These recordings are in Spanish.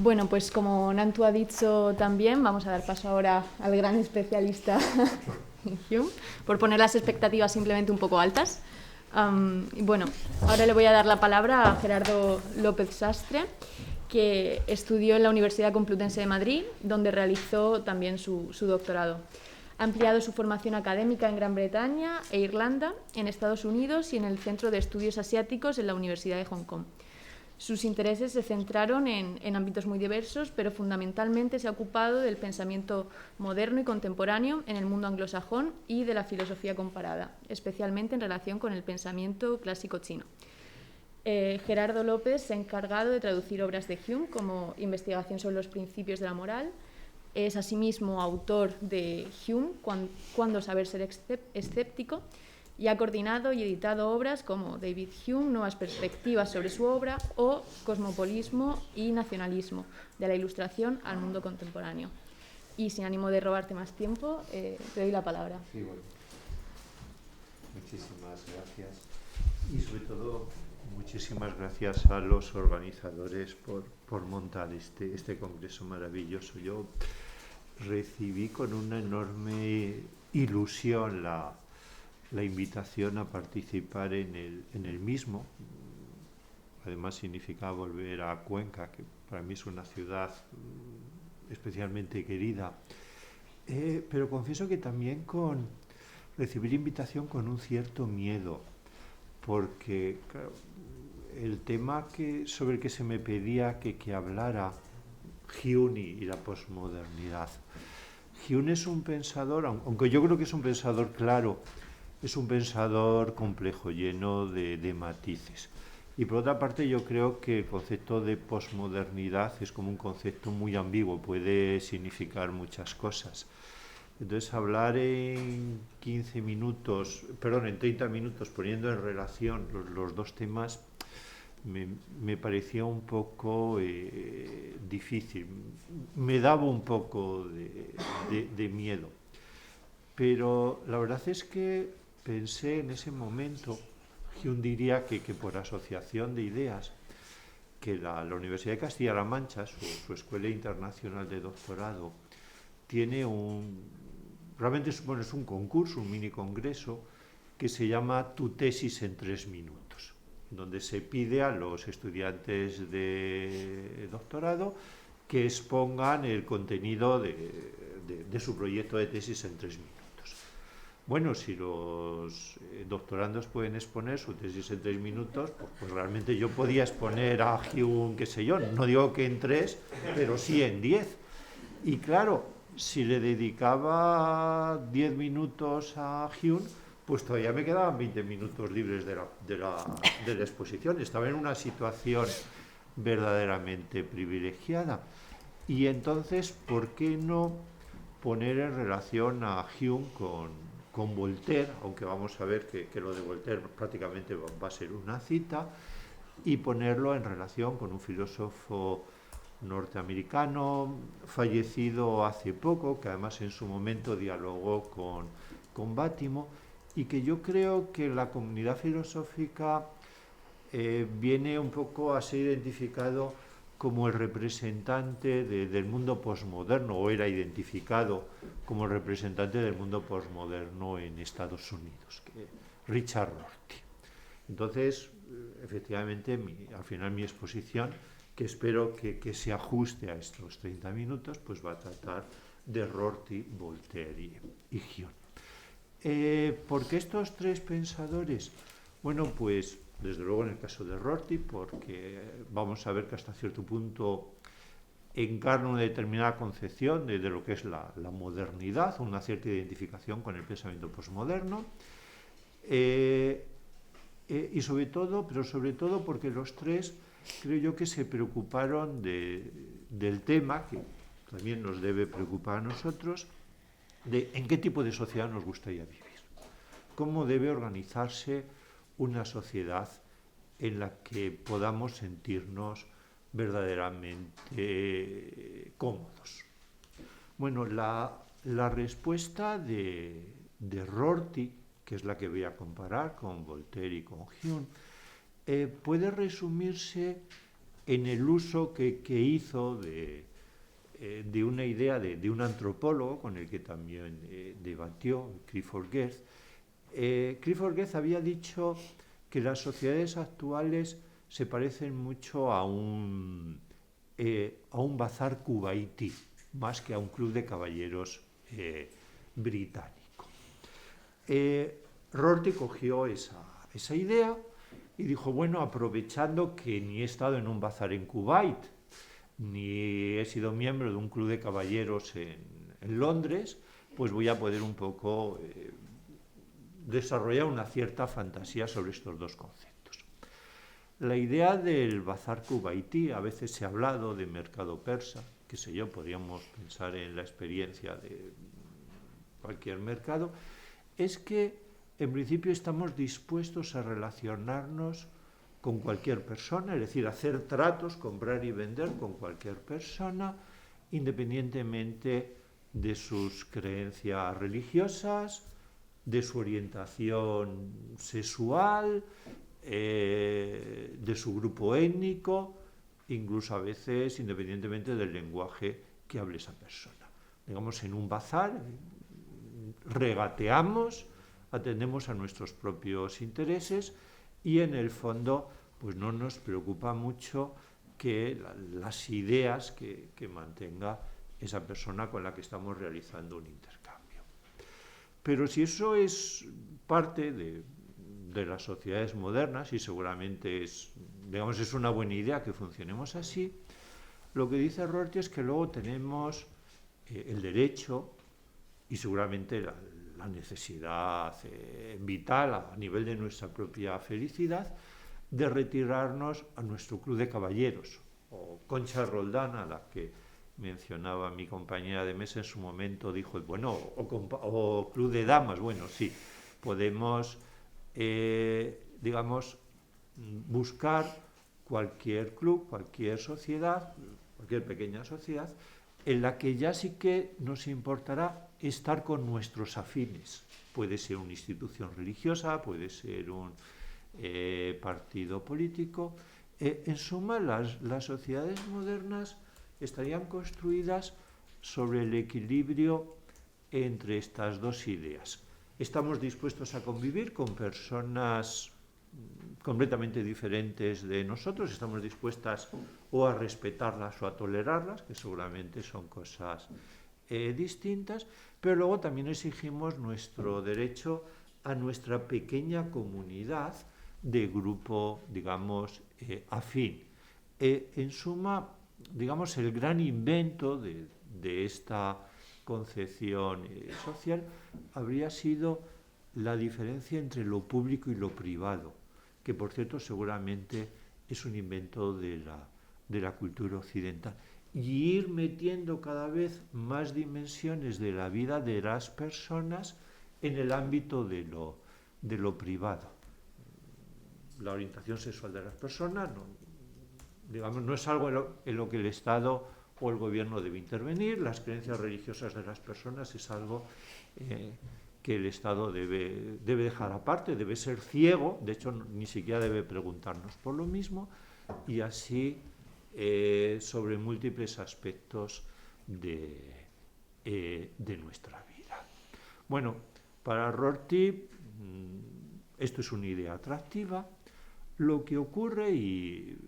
Bueno, pues como Nantu ha dicho también, vamos a dar paso ahora al gran especialista en Hume, por poner las expectativas simplemente un poco altas. Bueno, ahora le voy a dar la palabra a Gerardo López Sastre, que estudió en la Universidad Complutense de Madrid, donde realizó también su doctorado. Ha ampliado su formación académica en Gran Bretaña e Irlanda, en Estados Unidos y en el Centro de Estudios Asiáticos en la Universidad de Hong Kong. Sus intereses se centraron en ámbitos muy diversos, pero fundamentalmente se ha ocupado del pensamiento moderno y contemporáneo en el mundo anglosajón y de la filosofía comparada, especialmente en relación con el pensamiento clásico chino. Gerardo López se ha encargado de traducir obras de Hume como Investigación sobre los principios de la moral. Es asimismo autor de Hume, Cuándo saber ser escéptico, y ha coordinado y editado obras como David Hume, Nuevas perspectivas sobre su obra, o Cosmopolismo y nacionalismo, de la Ilustración al mundo contemporáneo. Y sin ánimo de robarte más tiempo, te doy la palabra. Sí, bueno. Muchísimas gracias. Y sobre todo, muchísimas gracias a los organizadores por montar este congreso maravilloso. Yo recibí con una enorme ilusión la invitación a participar en el mismo. Además significa volver a Cuenca, que para mí es una ciudad especialmente querida. Pero confieso que también recibir invitación con un cierto miedo, porque claro, el tema sobre el que se me pedía que hablara, Hume y la posmodernidad. Hume es un pensador, aunque yo creo que es un pensador claro, es un pensador complejo, lleno de matices. Y por otra parte yo creo que el concepto de posmodernidad es como un concepto muy ambiguo, puede significar muchas cosas. Entonces hablar en 15 minutos, perdón, en 30 minutos poniendo en relación los dos temas me parecía un poco difícil, me daba un poco de miedo. Pero la verdad es que pensé en ese momento, Hume diría que por asociación de ideas, que la Universidad de Castilla-La Mancha, su Escuela Internacional de Doctorado, tiene realmente es un concurso, un mini congreso, que se llama Tu tesis en 3 minutos, donde se pide a los estudiantes de doctorado que expongan el contenido de su proyecto de tesis en 3 minutos. Bueno, si los doctorandos pueden exponer su tesis en 3 minutos, pues realmente yo podía exponer a Hume, qué sé yo, no digo que en 3, pero sí en 10. Y claro, si le dedicaba 10 minutos a Hume, pues todavía me quedaban 20 minutos libres de la exposición. Estaba en una situación verdaderamente privilegiada. Y entonces, ¿por qué no poner en relación a Hume con Voltaire, aunque vamos a ver que lo de Voltaire prácticamente va a ser una cita, y ponerlo en relación con un filósofo norteamericano fallecido hace poco, que además en su momento dialogó con Bátimo, y que yo creo que la comunidad filosófica viene un poco a ser identificado como el representante del mundo posmoderno, o era identificado como el representante del mundo posmoderno en Estados Unidos, Richard Rorty. Entonces, efectivamente, al final mi exposición, que espero que se ajuste a estos 30 minutos, pues va a tratar de Rorty, Voltaire y Hume. ¿Por qué estos tres pensadores? Bueno, pues desde luego en el caso de Rorty, porque vamos a ver que hasta cierto punto encarna una determinada concepción de lo que es la modernidad, una cierta identificación con el pensamiento posmoderno, y sobre todo porque los tres creo yo que se preocuparon del tema, que también nos debe preocupar a nosotros, de en qué tipo de sociedad nos gustaría vivir, cómo debe organizarse una sociedad en la que podamos sentirnos verdaderamente cómodos. Bueno, la respuesta de Rorty, que es la que voy a comparar con Voltaire y con Hume, puede resumirse en el uso que hizo de una idea de un antropólogo con el que también debatió, Clifford Geertz. Clifford Geertz había dicho que las sociedades actuales se parecen mucho a un bazar kuwaití, más que a un club de caballeros británico. Rorty cogió esa idea y dijo, bueno, aprovechando que ni he estado en un bazar en Kuwait, ni he sido miembro de un club de caballeros en Londres, pues voy a poder un poco desarrollar una cierta fantasía sobre estos dos conceptos. La idea del bazar kuwaití, a veces se ha hablado de mercado persa, qué sé yo, podríamos pensar en la experiencia de cualquier mercado, es que en principio estamos dispuestos a relacionarnos con cualquier persona, es decir, hacer tratos, comprar y vender con cualquier persona, independientemente de sus creencias religiosas, de su orientación sexual, de su grupo étnico, incluso a veces independientemente del lenguaje que hable esa persona. Digamos, en un bazar regateamos, atendemos a nuestros propios intereses y en el fondo pues no nos preocupa mucho que las ideas que mantenga esa persona con la que estamos realizando un intercambio. Pero si eso es parte de las sociedades modernas, y seguramente es una buena idea que funcionemos así, lo que dice Rorty es que luego tenemos el derecho y seguramente la necesidad vital a nivel de nuestra propia felicidad de retirarnos a nuestro club de caballeros, o Concha Roldán, a la que mencionaba mi compañera de mesa en su momento, dijo, bueno, o club de damas, bueno, sí, podemos, digamos, buscar cualquier club, cualquier sociedad, cualquier pequeña sociedad, en la que ya sí que nos importará estar con nuestros afines. Puede ser una institución religiosa, puede ser un partido político. En suma, las sociedades modernas estarían construidas sobre el equilibrio entre estas dos ideas. Estamos dispuestos a convivir con personas completamente diferentes de nosotros, estamos dispuestas o a respetarlas o a tolerarlas, que seguramente son cosas distintas, pero luego también exigimos nuestro derecho a nuestra pequeña comunidad de grupo, digamos, afín. En suma, digamos, el gran invento de esta concepción social habría sido la diferencia entre lo público y lo privado, que por cierto seguramente es un invento de la cultura occidental, y ir metiendo cada vez más dimensiones de la vida de las personas en el ámbito de lo privado. La orientación sexual de las personas no es algo en lo que el Estado o el gobierno debe intervenir. Las creencias religiosas de las personas es algo que el Estado debe dejar aparte, debe ser ciego, de hecho ni siquiera debe preguntarnos por lo mismo, y así sobre múltiples aspectos de nuestra vida. Bueno, para Rorty esto es una idea atractiva. Lo que ocurre, y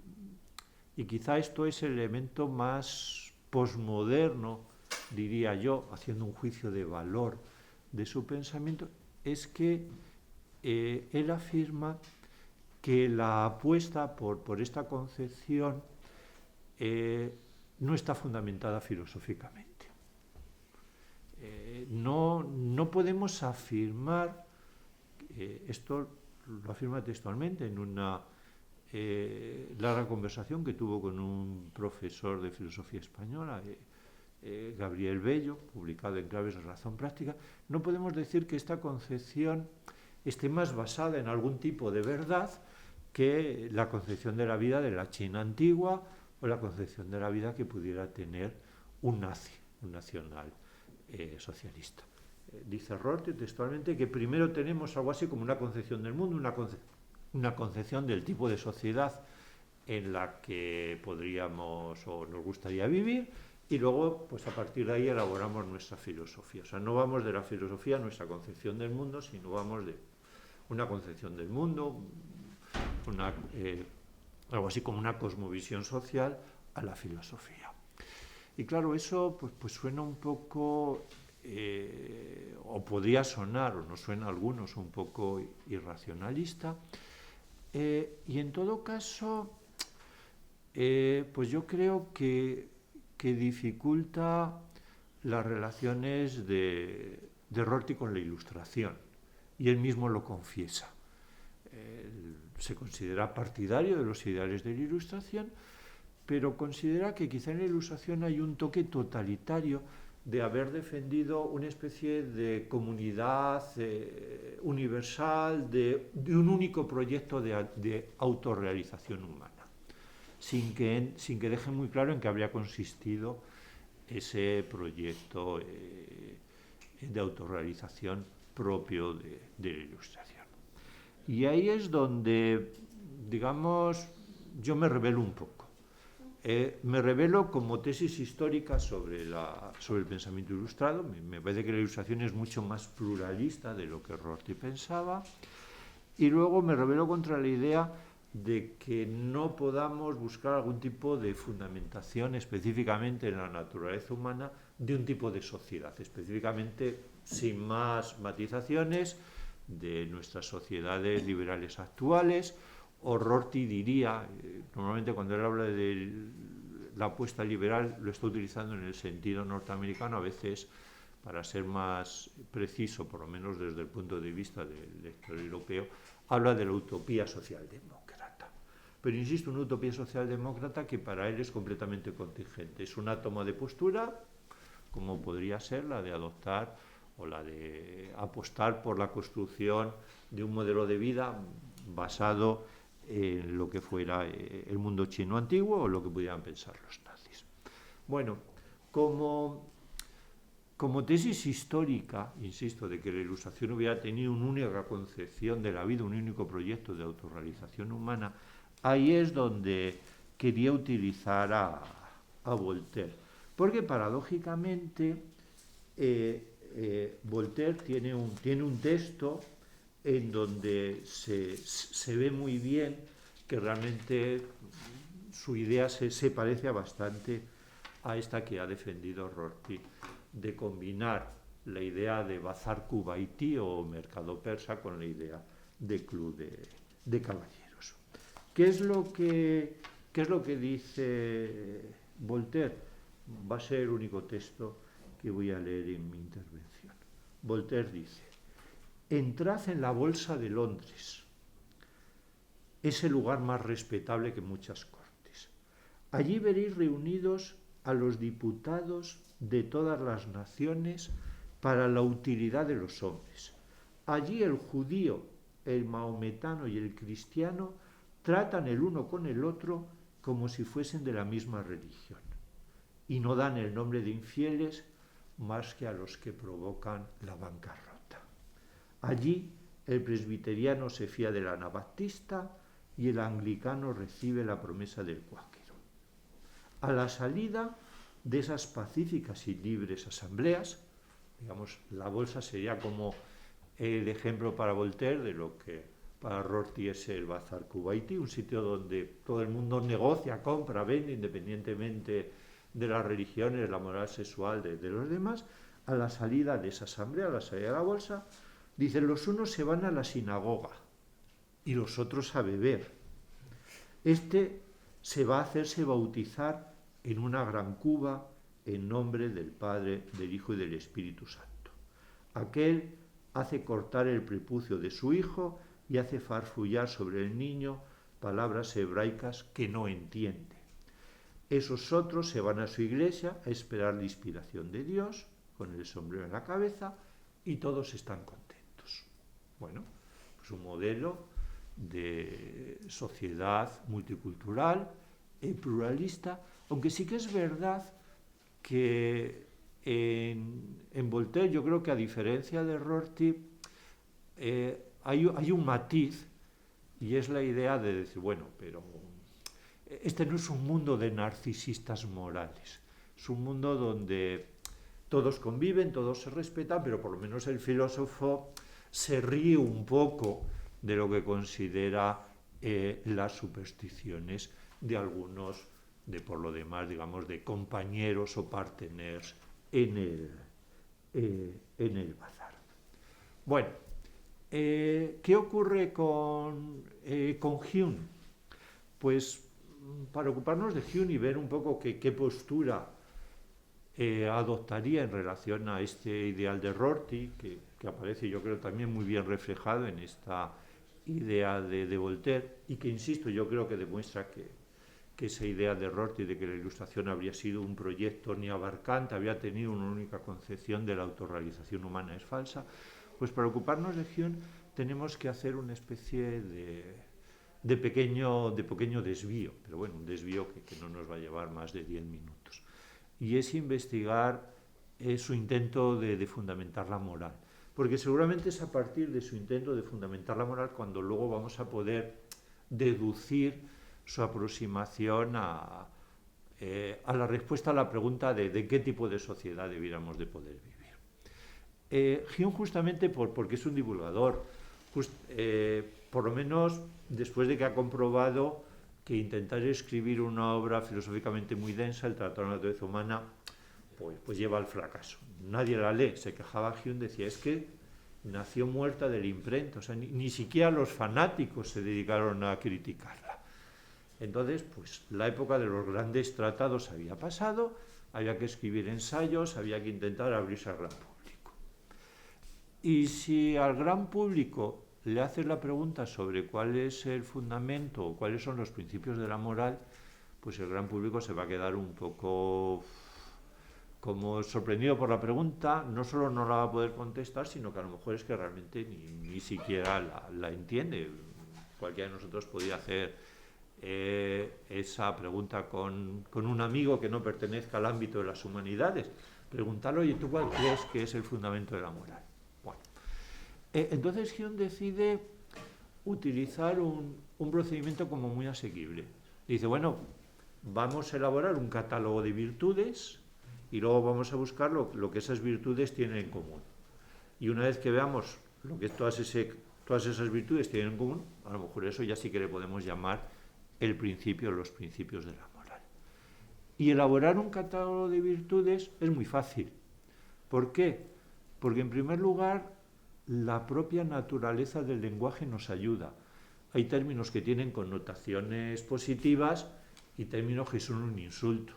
quizá esto es el elemento más posmoderno, diría yo, haciendo un juicio de valor de su pensamiento, es que él afirma que la apuesta por esta concepción no está fundamentada filosóficamente. No podemos afirmar, esto lo afirma textualmente en una larga conversación que tuvo con un profesor de filosofía española, Gabriel Bello, publicado en Claves de Razón Práctica. No podemos decir que esta concepción esté más basada en algún tipo de verdad que la concepción de la vida de la China antigua o la concepción de la vida que pudiera tener un nazi, un nacional socialista. Dice Rorty textualmente que primero tenemos algo así como una concepción del mundo, una concepción del tipo de sociedad en la que podríamos o nos gustaría vivir, y luego, pues a partir de ahí elaboramos nuestra filosofía. O sea, no vamos de la filosofía a nuestra concepción del mundo, sino vamos de una concepción del mundo, algo así como una cosmovisión social, a la filosofía. Y claro, eso pues suena un poco, o podría sonar, o nos suena a algunos, un poco irracionalista, y en todo caso, pues yo creo que dificulta las relaciones de Rorty con la Ilustración, y él mismo lo confiesa. Se considera partidario de los ideales de la Ilustración, pero considera que quizá en la Ilustración hay un toque totalitario de haber defendido una especie de comunidad universal, de un único proyecto de autorrealización humana, sin que deje muy claro en qué habría consistido ese proyecto de autorrealización propio de la Ilustración. Y ahí es donde, digamos, yo me rebelo un poco. Me revelo como tesis histórica sobre el pensamiento ilustrado. Me parece que la Ilustración es mucho más pluralista de lo que Rorty pensaba. Y luego me rebelo contra la idea de que no podamos buscar algún tipo de fundamentación específicamente en la naturaleza humana de un tipo de sociedad, específicamente sin más matizaciones de nuestras sociedades liberales actuales. O Rorty diría, normalmente cuando él habla de la apuesta liberal lo está utilizando en el sentido norteamericano, a veces para ser más preciso, por lo menos desde el punto de vista del lector europeo, habla de la utopía socialdemócrata. Pero insisto, una utopía socialdemócrata que para él es completamente contingente. Es una toma de postura, como podría ser la de adoptar o la de apostar por la construcción de un modelo de vida basado en lo que fuera el mundo chino antiguo o lo que pudieran pensar los nazis. Bueno, como tesis histórica, insisto, de que la Ilustración hubiera tenido una única concepción de la vida, un único proyecto de autorrealización humana, ahí es donde quería utilizar a Voltaire. Porque paradójicamente Voltaire tiene un texto en donde se ve muy bien que realmente su idea se parece bastante a esta que ha defendido Rorty, de combinar la idea de bazar kuwaití o mercado persa con la idea de club de caballeros. ¿Qué es lo que dice Voltaire? Va a ser el único texto que voy a leer en mi intervención. Voltaire dice: entrad en la Bolsa de Londres, es el lugar más respetable que muchas cortes. Allí veréis reunidos a los diputados de todas las naciones para la utilidad de los hombres. Allí el judío, el mahometano y el cristiano tratan el uno con el otro como si fuesen de la misma religión, y no dan el nombre de infieles más que a los que provocan la bancarrota. Allí el presbiteriano se fía del anabaptista y el anglicano recibe la promesa del cuáquero. A la salida de esas pacíficas y libres asambleas, digamos, la bolsa sería como el ejemplo para Voltaire de lo que para Rorty es el bazar kuwaití, un sitio donde todo el mundo negocia, compra, vende, independientemente de las religiones, la moral sexual de los demás. A la salida de esa asamblea, a la salida de la bolsa, dicen, los unos se van a la sinagoga y los otros a beber. Este se va a hacerse bautizar en una gran cuba en nombre del Padre, del Hijo y del Espíritu Santo. Aquel hace cortar el prepucio de su hijo y hace farfullar sobre el niño palabras hebraicas que no entiende. Esos otros se van a su iglesia a esperar la inspiración de Dios, con el sombrero en la cabeza, y todos están contentos. Bueno, pues un modelo de sociedad multicultural y pluralista, aunque sí que es verdad que en Voltaire yo creo que a diferencia de Rorty hay un matiz, y es la idea de decir, bueno, pero este no es un mundo de narcisistas morales, es un mundo donde todos conviven, todos se respetan, pero por lo menos el filósofo se ríe un poco de lo que considera las supersticiones de algunos, de por lo demás, digamos, de compañeros o partners en el bazar. Bueno, ¿qué ocurre con Hume? Pues para ocuparnos de Hume y ver un poco qué postura adoptaría en relación a este ideal de Rorty, que aparece, yo creo, también muy bien reflejado en esta idea de Voltaire, y que, insisto, yo creo que demuestra que esa idea de Rorty de que la Ilustración habría sido un proyecto ni abarcante, había tenido una única concepción de la autorrealización humana, es falsa. Pues para ocuparnos de Hume tenemos que hacer una especie de pequeño desvío, pero bueno, un desvío que no nos va a llevar más de 10 minutos. Y es investigar su intento de fundamentar la moral. Porque seguramente es a partir de su intento de fundamentar la moral cuando luego vamos a poder deducir su aproximación a la respuesta a la pregunta de qué tipo de sociedad debiéramos de poder vivir. Hume, justamente porque es un divulgador, por lo menos después de que ha comprobado que intentar escribir una obra filosóficamente muy densa, el Tratado de la Naturaleza Humana, pues lleva al fracaso. Nadie la lee. Se quejaba Hume, decía, es que nació muerta de la imprenta, o sea, ni siquiera los fanáticos se dedicaron a criticarla. Entonces, pues la época de los grandes tratados había pasado, había que escribir ensayos, había que intentar abrirse al gran público. Y si al gran público le haces la pregunta sobre cuál es el fundamento o cuáles son los principios de la moral, pues el gran público se va a quedar un poco como sorprendido por la pregunta, no solo no la va a poder contestar, sino que a lo mejor es que realmente ni siquiera la entiende. Cualquiera de nosotros podría hacer esa pregunta con un amigo que no pertenezca al ámbito de las humanidades. Preguntarle, oye, ¿tú cuál crees que es el fundamento de la moral? Bueno, entonces Hume decide utilizar un procedimiento como muy asequible. Dice, bueno, vamos a elaborar un catálogo de virtudes y luego vamos a buscar lo que esas virtudes tienen en común. Y una vez que veamos lo que todas esas virtudes tienen en común, a lo mejor eso ya sí que le podemos llamar el principio, los principios de la moral. Y elaborar un catálogo de virtudes es muy fácil. ¿Por qué? Porque en primer lugar, la propia naturaleza del lenguaje nos ayuda. Hay términos que tienen connotaciones positivas y términos que son un insulto.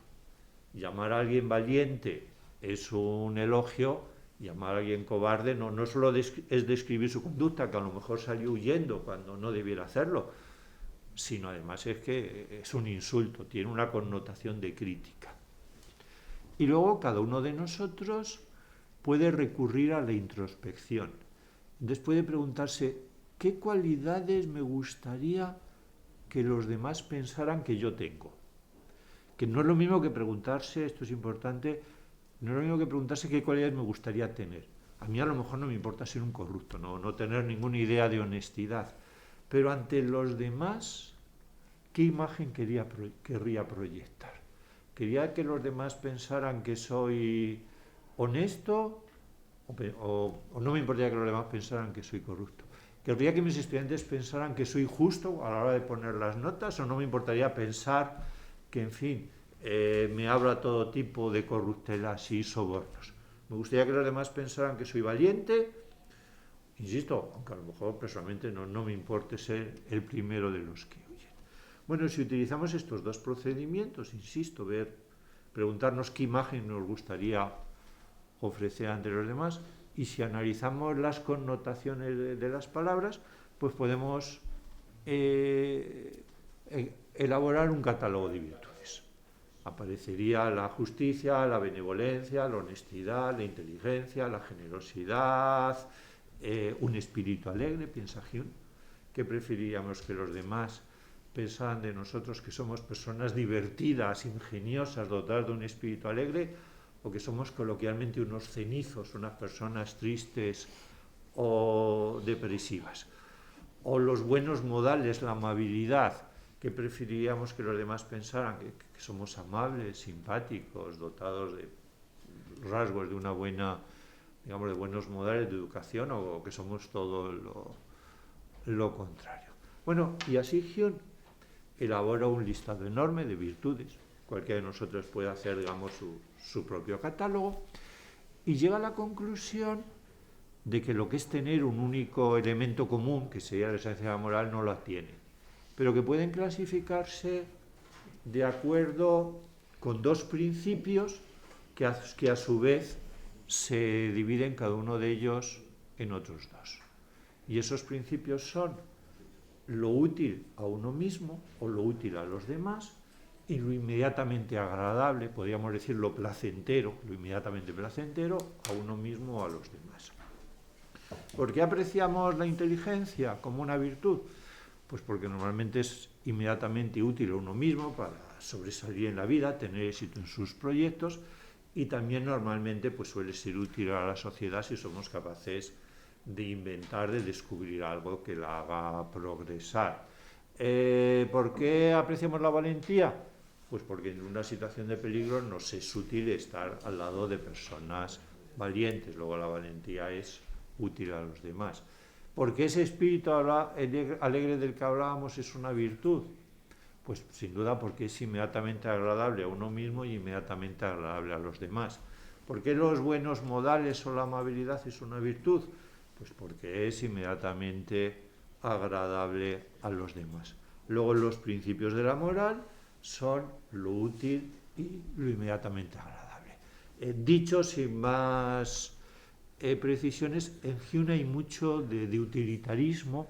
Llamar a alguien valiente es un elogio, llamar a alguien cobarde no solo es describir su conducta, que a lo mejor salió huyendo cuando no debiera hacerlo, sino además es que es un insulto, tiene una connotación de crítica. Y luego cada uno de nosotros puede recurrir a la introspección. Entonces puede preguntarse, ¿qué cualidades me gustaría que los demás pensaran que yo tengo? Que no es lo mismo que preguntarse, esto es importante, no es lo mismo que preguntarse qué cualidades me gustaría tener. A mí a lo mejor no me importa ser un corrupto, no tener ninguna idea de honestidad, pero ante los demás, ¿qué imagen querría proyectar? ¿Quería que los demás pensaran que soy honesto o no me importaría que los demás pensaran que soy corrupto? ¿Querría que mis estudiantes pensaran que soy justo a la hora de poner las notas o no me importaría pensar que, en fin, me habla todo tipo de corruptelas y sobornos? Me gustaría que los demás pensaran que soy valiente, insisto, aunque a lo mejor personalmente no me importe ser el primero de los que huyen. Bueno, si utilizamos estos dos procedimientos, insisto, preguntarnos qué imagen nos gustaría ofrecer ante los demás, y si analizamos las connotaciones de las palabras, pues podemos elaborar un catálogo de virtudes. Aparecería la justicia, la benevolencia, la honestidad, la inteligencia, la generosidad, un espíritu alegre, piensa Hume. ¿Qué preferiríamos? Que los demás pensaran de nosotros que somos personas divertidas, ingeniosas, dotadas de un espíritu alegre, o que somos coloquialmente unos cenizos, unas personas tristes o depresivas. O los buenos modales, la amabilidad, que preferiríamos que los demás pensaran que somos amables, simpáticos, dotados de rasgos de una buena, digamos, de buenos modales de educación, o que somos todo lo contrario. Bueno, y así Hume elabora un listado enorme de virtudes. Cualquiera de nosotros puede hacer, digamos, su propio catálogo, y llega a la conclusión de que lo que es tener un único elemento común, que sería la esencia de la moral, no la tiene, pero que pueden clasificarse de acuerdo con dos principios que a su vez se dividen cada uno de ellos en otros dos. Y esos principios son lo útil a uno mismo o lo útil a los demás, y lo inmediatamente agradable, podríamos decir lo placentero, lo inmediatamente placentero a uno mismo o a los demás. ¿Por qué apreciamos la inteligencia como una virtud? Pues porque normalmente es inmediatamente útil a uno mismo para sobresalir en la vida, tener éxito en sus proyectos, y también normalmente pues suele ser útil a la sociedad si somos capaces de inventar, de descubrir algo que la haga progresar. ¿Por qué apreciamos la valentía? Pues porque en una situación de peligro nos es útil estar al lado de personas valientes. Luego la valentía es útil a los demás. ¿Por qué ese espíritu alegre del que hablábamos es una virtud? Pues sin duda porque es inmediatamente agradable a uno mismo y inmediatamente agradable a los demás. ¿Por qué los buenos modales o la amabilidad es una virtud? Pues porque es inmediatamente agradable a los demás. Luego los principios de la moral son lo útil y lo inmediatamente agradable. Dicho sin más precisiones, en Hume hay mucho de utilitarismo,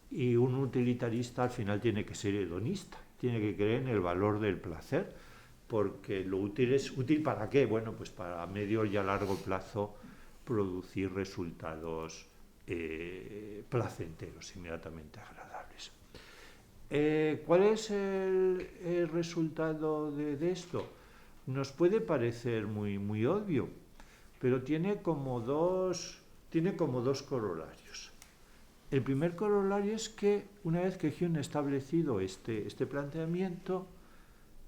y un utilitarista al final tiene que ser hedonista, tiene que creer en el valor del placer, porque lo útil es útil ¿para qué? Bueno, pues para medio y a largo plazo producir resultados placenteros, inmediatamente agradables. ¿Cuál es el resultado de esto? Nos puede parecer muy obvio, pero tiene como dos corolarios. El primer corolario es que una vez que Hume ha establecido este planteamiento,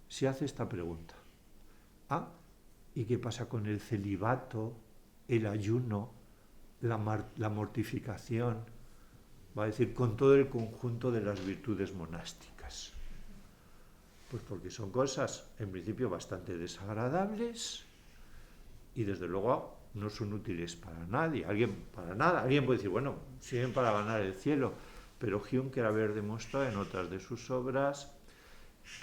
se hace esta pregunta. ¿Y qué pasa con el celibato, el ayuno, la mortificación? Va a decir, con todo el conjunto de las virtudes monásticas. Pues porque son cosas, en principio, bastante desagradables, y desde luego no son útiles para nadie. Alguien puede decir, bueno, sirven para ganar el cielo, pero Hume quiere haber demostrado en otras de sus obras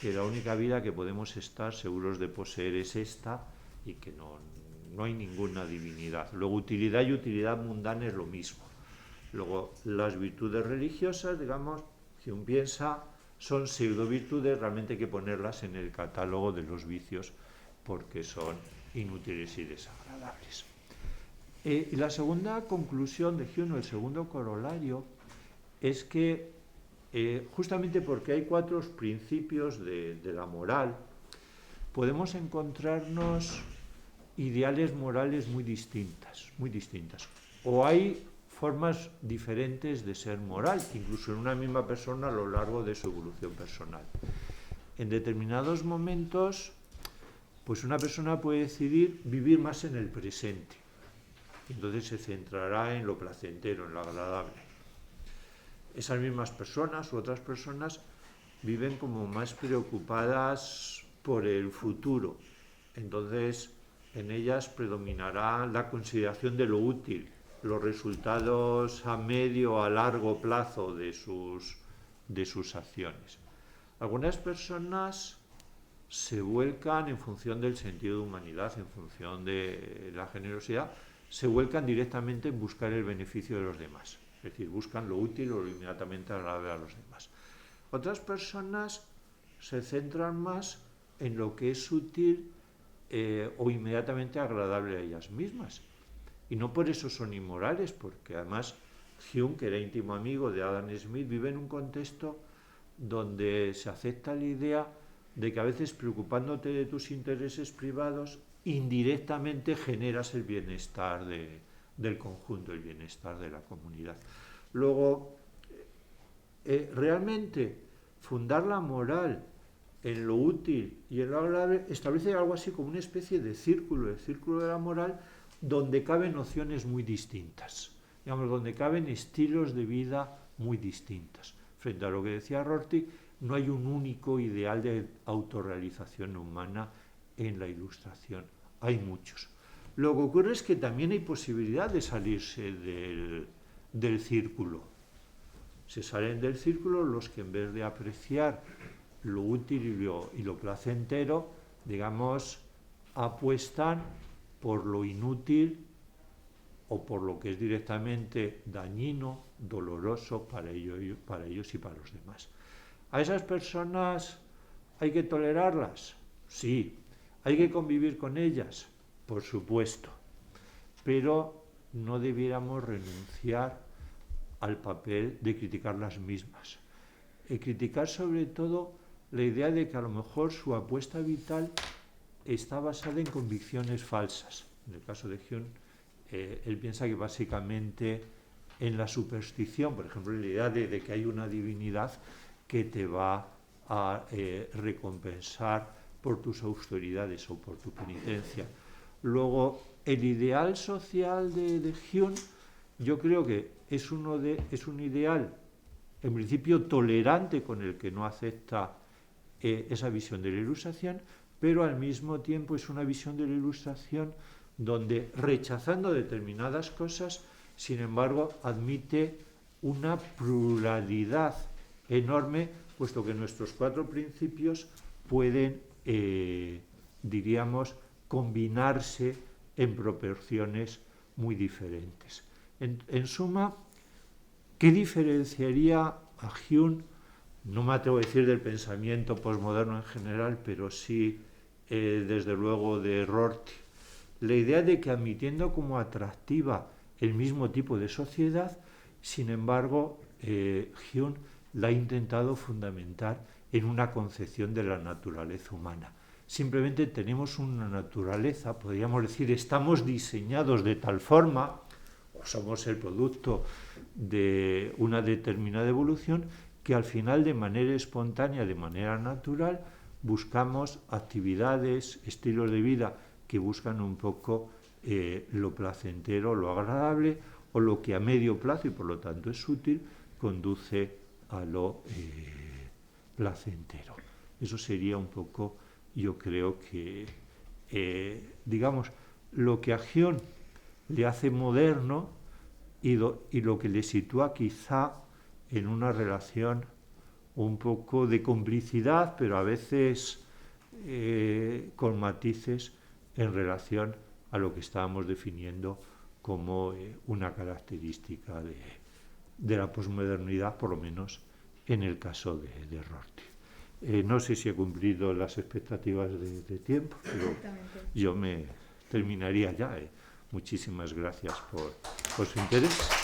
que la única vida que podemos estar seguros de poseer es esta, y que no hay ninguna divinidad. Luego, utilidad y utilidad mundana es lo mismo. Luego, las virtudes religiosas, digamos, Hume piensa, son pseudo virtudes, realmente hay que ponerlas en el catálogo de los vicios porque son inútiles y desagradables. Y la segunda conclusión de Hume, el segundo corolario, es que justamente porque hay cuatro principios de la moral, podemos encontrarnos ideales morales muy distintas. O hay formas diferentes de ser moral, incluso en una misma persona a lo largo de su evolución personal. En determinados momentos, pues una persona puede decidir vivir más en el presente. Entonces se centrará en lo placentero, en lo agradable. Esas mismas personas u otras personas viven como más preocupadas por el futuro. Entonces en ellas predominará la consideración de lo útil, los resultados a medio o a largo plazo de sus acciones. Algunas personas se vuelcan en función del sentido de humanidad, en función de la generosidad, se vuelcan directamente en buscar el beneficio de los demás. Es decir, buscan lo útil o lo inmediatamente agradable a los demás. Otras personas se centran más en lo que es útil o inmediatamente agradable a ellas mismas. Y no por eso son inmorales, porque además Hume, que era íntimo amigo de Adam Smith, vive en un contexto donde se acepta la idea de que a veces, preocupándote de tus intereses privados, indirectamente generas el bienestar del conjunto, el bienestar de la comunidad. Luego, realmente fundar la moral en lo útil y en lo agradable, establece algo así como una especie de círculo, el círculo de la moral, donde caben nociones muy distintas, digamos, donde caben estilos de vida muy distintos. Frente a lo que decía Rorty, no hay un único ideal de autorrealización humana en la Ilustración, hay muchos. Lo que ocurre es que también hay posibilidad de salirse del círculo. Se salen del círculo los que en vez de apreciar lo útil y lo placentero, digamos, apuestan por lo inútil o por lo que es directamente dañino, doloroso para ellos y para los demás. ¿A esas personas hay que tolerarlas? Sí. ¿Hay que convivir con ellas? Por supuesto. Pero no debiéramos renunciar al papel de criticar las mismas. Criticar sobre todo la idea de que a lo mejor su apuesta vital está basada en convicciones falsas. En el caso de Hume, él piensa que básicamente en la superstición, por ejemplo, la idea de que hay una divinidad que te va a recompensar por tus austeridades o por tu penitencia. Luego, el ideal social de Hume, yo creo que es un ideal, en principio, tolerante, con el que no acepta esa visión de la Ilustración, pero al mismo tiempo es una visión de la Ilustración donde, rechazando determinadas cosas, sin embargo, admite una pluralidad enorme, puesto que nuestros 4 principios pueden, diríamos, combinarse en proporciones muy diferentes. En suma, ¿qué diferenciaría a Hume? No me atrevo a decir del pensamiento posmoderno en general, pero sí, desde luego, de Rorty. La idea de que, admitiendo como atractiva el mismo tipo de sociedad, sin embargo, Hume la ha intentado fundamentar en una concepción de la naturaleza humana. Simplemente tenemos una naturaleza, podríamos decir, estamos diseñados de tal forma, o somos el producto de una determinada evolución, que al final, de manera espontánea, de manera natural, buscamos actividades, estilos de vida que buscan un poco lo placentero, lo agradable, o lo que a medio plazo, y por lo tanto es útil, conduce a lo placentero. Eso sería un poco, yo creo que, digamos, lo que a Hume le hace moderno y lo que le sitúa quizá en una relación un poco de complicidad, pero a veces con matices en relación a lo que estábamos definiendo como una característica de la posmodernidad, por lo menos en el caso de Rorty. No sé si he cumplido las expectativas de tiempo, pero yo me terminaría ya. Muchísimas gracias por su interés.